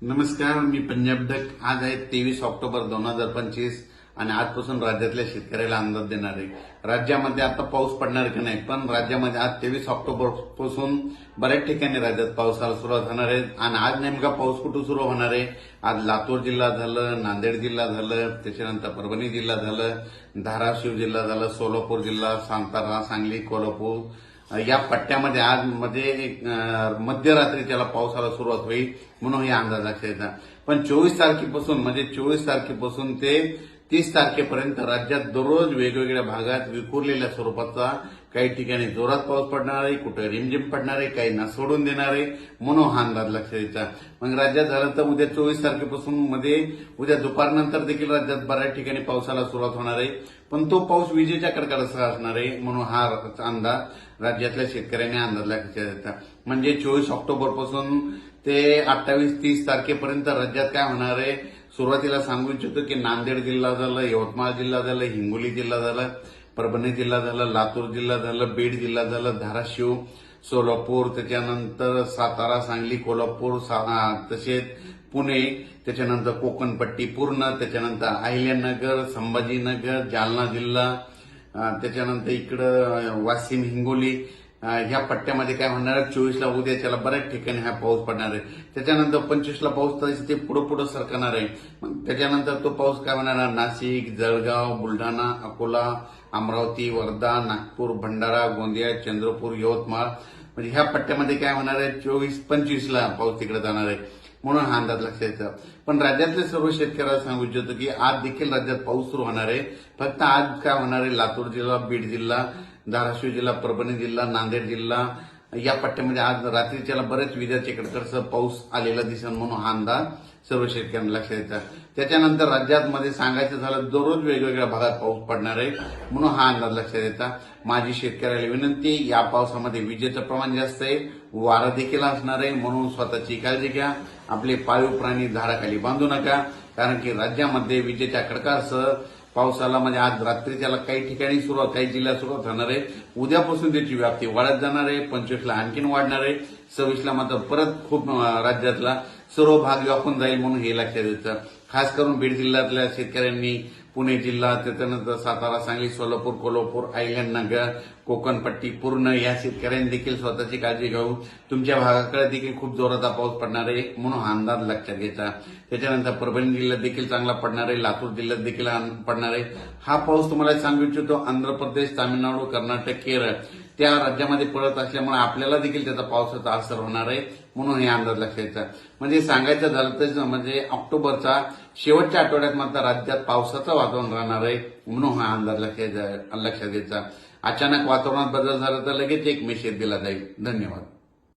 नमस्कार, मी पंजाब डक. आज आहे 23 ऑक्टोबर 2025 आणि आजपासून राज्यातल्या शेतकऱ्याला अंदाज देणार आहे. राज्यामध्ये आता पाऊस पडणार की नाही, पण राज्यामध्ये आज 23 ऑक्टोबर पासून बऱ्याच ठिकाणी राज्यात पावसाला सुरुवात होणार आहे. आणि आज नेमका पाऊस कुठे सुरू होणार आहे? आज लातूर जिल्हा झालं, नांदेड जिल्हा झालं, त्याच्यानंतर परभणी जिल्हा झालं, धाराशिव जिल्हा झालं, सोलापूर जिल्हा, सातारा, सांगली, कोल्हापूर या पट्ट्यामध्ये आज मध्यरात्री त्याला पावसाला सुरुवात होईल म्हणून हे अंदाज लक्षात येतात. पण 24 तारखेपासून ते 30 तारखेपर्यंत राज्यात दररोज वेगवेगळ्या भागात विखुरलेल्या स्वरूपाचा काही ठिकाणी जोरात पाऊस पडणार आहे, कुठे रिमझिम पडणार आहे, काही ना सोडून देणार आहे म्हणून हा अंदाज लक्षात येतात. मग राज्यात झालं तर उद्या 24 तारखेपासून उद्या दुपारनंतर देखील राज्यात बऱ्याच ठिकाणी पावसाला सुरुवात होणार आहे. पण तो पाऊस विजेच्या कडकडासह असणार आहे म्हणून हा अंदाज राज्यातल्या शेतकऱ्यांनी अंदाज लक्षात येतात. म्हणजे 24 ऑक्टोबर पासून ते 28-30 तारखेपर्यंत राज्यात काय होणार आहे? सुरुवातीला सांगू इच्छितो की नांदेड जिल्हा झालं, यवतमाळ जिल्हा झालं, हिंगोली जिल्हा झालं, परभणी जिल्हा झालं, लातूर जिल्हा झालं, बीड जिल्हा झालं, धाराशिव, सोलापूर, त्याच्यानंतर सातारा, सांगली, कोल्हापूर, तसेच पुणे, त्याच्यानंतर कोकणपट्टी पूर्ण, त्याच्यानंतर अहिल्यानगर, संभाजीनगर, जालना जिल्हा, त्याच्यानंतर इकडं वाशिम, हिंगोली ह्या पट्ट्यामध्ये काय होणार आहे? 24ला उद्याच्याला बऱ्याच ठिकाणी हा पाऊस पडणार आहे. त्याच्यानंतर 25ला पाऊस तरी ते पुढे सरकणार आहे. मग त्याच्यानंतर तो पाऊस काय होणार आहे? नाशिक, जळगाव, बुलढाणा, अकोला, अमरावती, वर्धा, नागपूर, भंडारा, गोंदिया, चंद्रपूर, यवतमाळ म्हणजे ह्या पट्ट्यामध्ये काय होणार आहे? 24-25ला पाऊस तिकडे जाणार आहे म्हणून हा अंदाज लक्षात येतो. पण राज्यातले सर्व शेतकऱ्यांना सांगू इच्छितो की आज देखील राज्यात पाऊस सुरू होणार आहे. फक्त आज काय होणार आहे? लातूर जिल्हा, बीड जिल्हा, धाराशिव जिल्हा, परभणी जिल्हा, नांदेड जिल्हा या पट्ट्यामध्ये आज रात्रीच्याला बरेच विजाचे कडकडसह पाऊस आलेला दिसेल म्हणून हा अंदाज सर्व शेतकऱ्यांना लक्षात येतात. त्याच्यानंतर राज्यात सांगायचं झालं दररोज वेगवेगळ्या भागात पाऊस पडणार आहे म्हणून हा अंदाज लक्षात येतात. माझी शेतकऱ्याला विनंती, या पावसामध्ये विजेचं प्रमाण जास्त आहे, वारा देखील असणार आहे म्हणून स्वतःची काळजी घ्या. आपले पाळीव प्राणी झाडाखाली बांधू नका, कारण की राज्यामध्ये विजेच्या कडकडासह पावसाला आज रात्रीच्याला काही ठिकाणी काही जिल्ह्यात सुरुवात होणार आहे. उद्यापासून त्याची व्याप्ती वाढत जाणार आहे. 25ला आणखीन वाढणार आहे. 26ला मात्र परत खूप राज्यातला सर्व भाग व्यापून जाईल म्हणून हे लक्षात येतं. खास करून बीड जिल्ह्यातल्या शेतकऱ्यांनी, पुणे जिल्हा, त्याच्यानंतर सातारा, सांगली, सोलापूर, कोल्हापूर, अहिल्यानगर, कोकणपट्टी पूर्ण या शेतकऱ्यांनी देखील स्वतःची काळजी घेऊ. तुमच्या भागाकडे देखील खूप जोराचा पाऊस पडणार आहे म्हणून हा अंदाज लक्षात घ्यायचा. त्याच्यानंतर परभणी जिल्ह्यात देखील चांगला पडणार आहे, लातूर जिल्ह्यात देखील पडणार आहे. हा पाऊस तुम्हाला सांगू इच्छितो आंध्र प्रदेश, तामिळनाडू, कर्नाटक, केरळ त्या राज्यामध्ये पडत असल्यामुळे आपल्याला देखील त्याचा पावसाचा असर होणार आहे म्हणून हे अंदाज लक्षात येतात. म्हणजे सांगायचं झालं तर ऑक्टोबरचा शेवटच्या आठवड्यात मात्र राज्यात पावसाचं वातावरण राहणार आहे म्हणून हा अंदाज लक्षात घ्यायचा. अचानक वातावरणात बदल झाला तर लगेच एक मेसेज दिला जाईल. धन्यवाद.